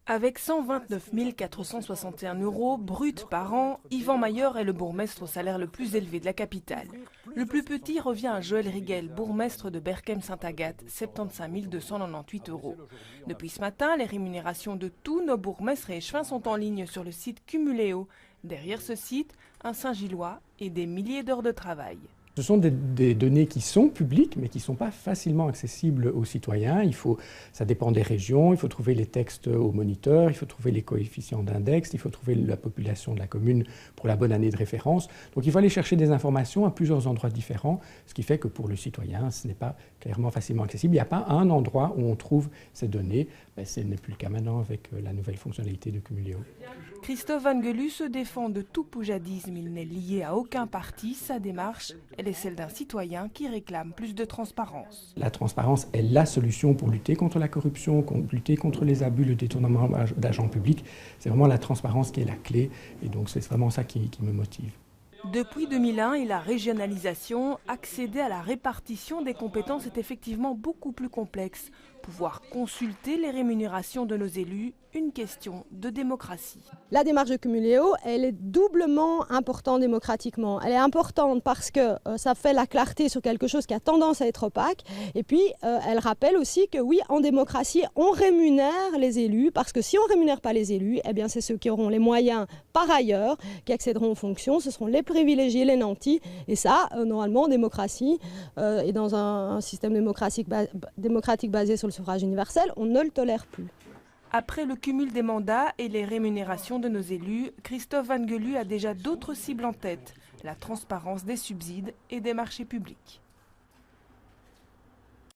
Avec 129 461 € bruts par an, Yvan Mayer est le bourgmestre au salaire le plus élevé de la capitale. Le plus petit revient à Joël Rigel, bourgmestre de Berchem-Saint-Agathe, 75 298 €. Depuis ce matin, les rémunérations de tous nos bourgmestres et échevins sont en ligne sur le site Cumuléo. Derrière ce site, un Saint-Gillois et des milliers d'heures de travail. Ce sont des données qui sont publiques, mais qui ne sont pas facilement accessibles aux citoyens. Ça dépend des régions, il faut trouver les textes au moniteur, il faut trouver les coefficients d'index, il faut trouver la population de la commune pour la bonne année de référence. Donc il faut aller chercher des informations à plusieurs endroits différents, ce qui fait que pour le citoyen, ce n'est pas clairement facilement accessible. Il n'y a pas un endroit où on trouve ces données. Ce n'est plus le cas maintenant avec la nouvelle fonctionnalité de Cumuléo. Christophe Vangelu se défend de tout poujadisme. Il n'est lié à aucun parti. Sa démarche, elle est celle d'un citoyen qui réclame plus de transparence. La transparence est la solution pour lutter contre la corruption, lutter contre les abus, le détournement d'argent public. C'est vraiment la transparence qui est la clé et donc c'est vraiment ça qui me motive. Depuis 2001 et la régionalisation, accéder à la répartition des compétences est effectivement beaucoup plus complexe. Pouvoir consulter les rémunérations de nos élus, une question de démocratie. La démarche de Cumuléo, elle est doublement importante démocratiquement. Elle est importante parce que ça fait la clarté sur quelque chose qui a tendance à être opaque. Et puis, elle rappelle aussi que oui, en démocratie, on rémunère les élus parce que si on ne rémunère pas les élus, eh bien, c'est ceux qui auront les moyens par ailleurs qui accéderont aux fonctions. Ce seront les privilégiés, les nantis. Et ça, normalement, en démocratie et dans un système démocratique basé sur le suffrage universel, on ne le tolère plus. Après le cumul des mandats et les rémunérations de nos élus, Christophe Vangelu a déjà d'autres cibles en tête, la transparence des subsides et des marchés publics.